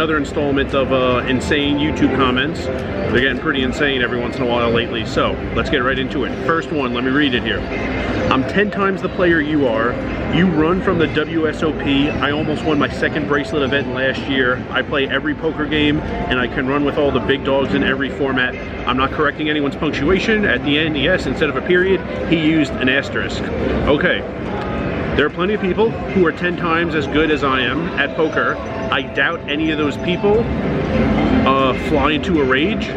Another installment of insane YouTube comments. They're getting pretty insane every once in a while lately, so let's get right into it. First one, let me read it here. I'm 10 times the player you are. You run from the WSOP. I almost won my second bracelet event last year. I play every poker game, and I can run with all the big dogs in every format. I'm not correcting anyone's punctuation. At the end, yes, instead of a period, he used an asterisk. Okay. There are plenty of people who are 10 times as good as I am at poker. I doubt any of those people fly into a rage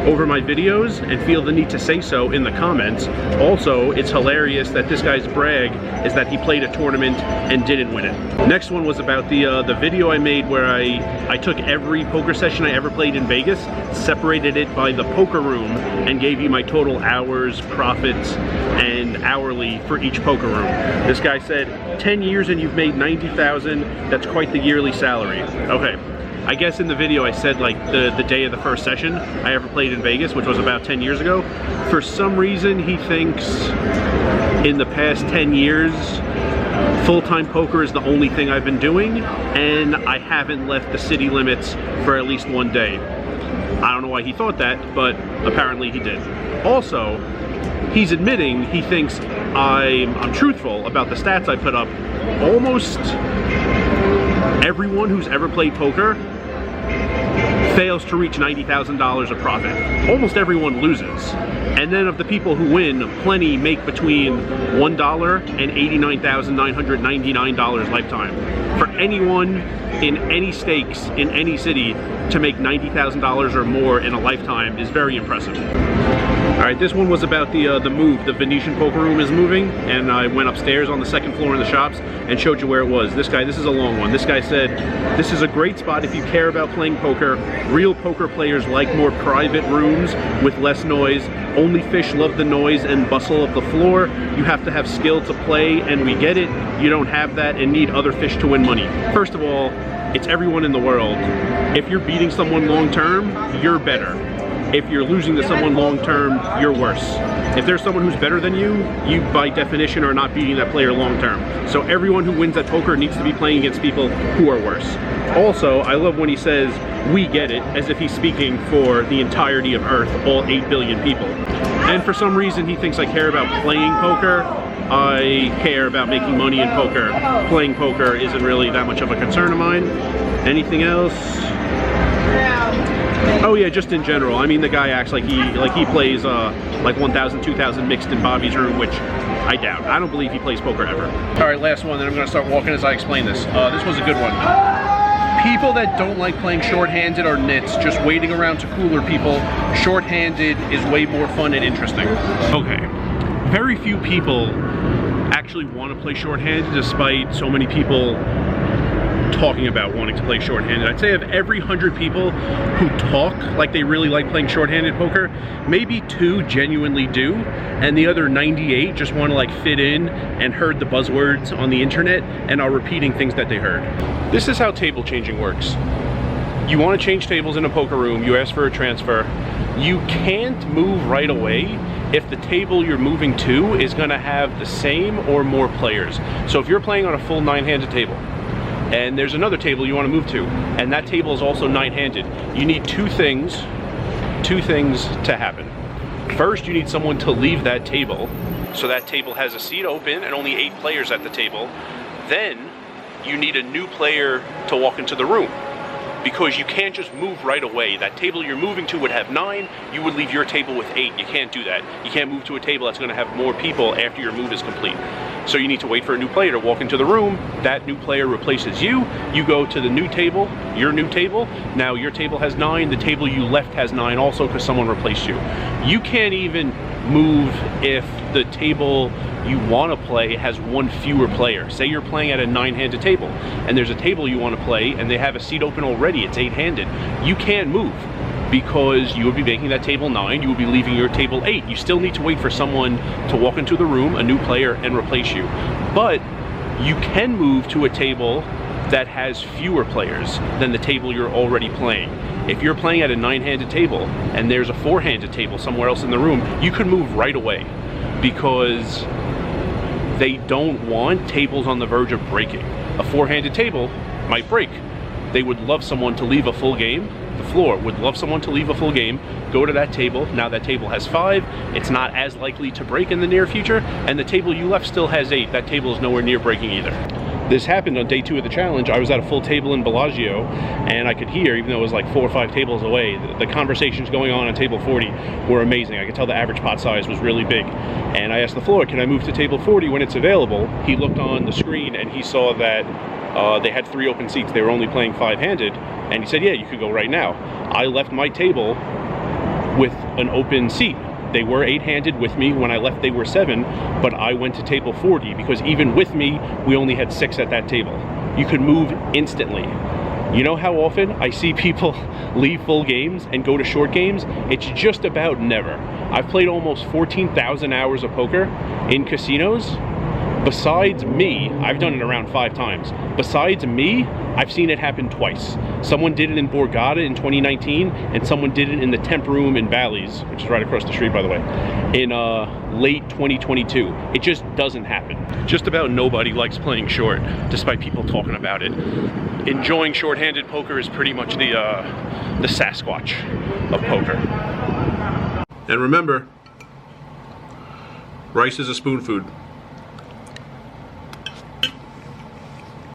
over my videos and feel the need to say so in the comments. Also, it's hilarious that this guy's brag is that he played a tournament and didn't win it. Next one was about the video I made where I took every poker session I ever played in Vegas, separated it by the poker room, and gave you my total hours, profits, and hourly for each poker room. This guy said, 10 years and you've made 90,000, that's quite the yearly salary. Okay. I guess in the video I said like the day of the first session I ever played in Vegas, which was about 10 years ago. For some reason he thinks in the past 10 years full-time poker is the only thing I've been doing, and I haven't left the city limits for at least one day. I don't know why he thought that, but apparently he did. Also, he's admitting he thinks I'm truthful about the stats I put up. Almost everyone who's ever played poker fails to reach $90,000 of profit. Almost everyone loses. And then of the people who win, plenty make between $1 and $89,999 lifetime. For anyone in any stakes in any city to make $90,000 or more in a lifetime is very impressive. Alright, this one was about the move. The Venetian poker room is moving, and I went upstairs on the second floor in the shops and showed you where it was. This is a long one. This guy said, this is a great spot if you care about playing poker. Real poker players like more private rooms with less noise. Only fish love the noise and bustle of the floor. You have to have skill to play, and we get it. You don't have that and need other fish to win money. First of all, it's everyone in the world. If you're beating someone long term, you're better. If you're losing to someone long term, you're worse. If there's someone who's better than you, you by definition are not beating that player long term. So everyone who wins at poker needs to be playing against people who are worse. Also, I love when he says, we get it, as if he's speaking for the entirety of Earth, all 8 billion people. And for some reason he thinks I care about playing poker. I care about making money in poker. Playing poker isn't really that much of a concern of mine. Anything else? Oh yeah, just in general. I mean, the guy acts like he plays like 1,000, 2,000 mixed in Bobby's room, which I doubt. I don't believe he plays poker ever. All right, last one, then I'm gonna start walking as I explain this. This was a good one. People that don't like playing short-handed are nits, just waiting around to cooler people. Short-handed is way more fun and interesting. Okay, very few people actually want to play short-handed, despite so many people talking about wanting to play short-handed. I'd say of every 100 people who talk like they really like playing short-handed poker, maybe 2 genuinely do, and the other 98 just want to like fit in and heard the buzzwords on the internet and are repeating things that they heard. This is how table changing works. You want to change tables in a poker room, you ask for a transfer. You can't move right away if the table you're moving to is going to have the same or more players. So if you're playing on a full 9-handed table, and there's another table you want to move to, and that table is also 9-handed, you need two things to happen. First, you need someone to leave that table, so that table has a seat open and only 8 players at the table. Then, you need a new player to walk into the room, because you can't just move right away. That table you're moving to would have 9, you would leave your table with 8. You can't do that. You can't move to a table that's going to have more people after your move is complete. So you need to wait for a new player to walk into the room. That new player replaces you. You go to the new table, your new table. Now your table has 9, the table you left has 9 also because someone replaced you. You can't even move if the table you want to play has 1 fewer player. Say you're playing at a 9-handed table and there's a table you want to play and they have a seat open already, it's 8-handed. You can't move because you would be making that table 9, you would be leaving your table 8. You still need to wait for someone to walk into the room, a new player, and replace you. But you can move to a table that has fewer players than the table you're already playing. If you're playing at a 9-handed table and there's a 4-handed table somewhere else in the room, you can move right away because they don't want tables on the verge of breaking. A 4-handed table might break. they would love someone to leave a full game. The floor would love someone to leave a full game, go to that table. Now that table has 5, it's not as likely to break in the near future, and the table you left still has 8. That table is nowhere near breaking either. This happened on day 2 of the challenge. I was at a full table in Bellagio, and I could hear, even though it was like 4 or 5 tables away, the conversations going on table 40 were amazing. I could tell the average pot size was really big. And I asked the floor, can I move to table 40 when it's available? He looked on the screen and he saw that they had 3 open seats. They were only playing 5-handed, and he said, yeah, you could go right now. I left my table with an open seat. They were 8-handed with me. When I left, they were 7, but I went to table 40 because even with me, we only had 6 at that table. You could move instantly. You know how often I see people leave full games and go to short games? It's just about never. I've played almost 14,000 hours of poker in casinos. Besides me, I've done it around 5 times. Besides me, I've seen it happen twice. Someone did it in Borgata in 2019, and someone did it in the Temp Room in Bally's, which is right across the street, by the way, in late 2022. It just doesn't happen. Just about nobody likes playing short, despite people talking about it. Enjoying short-handed poker is pretty much the Sasquatch of poker. And remember, rice is a spoon food.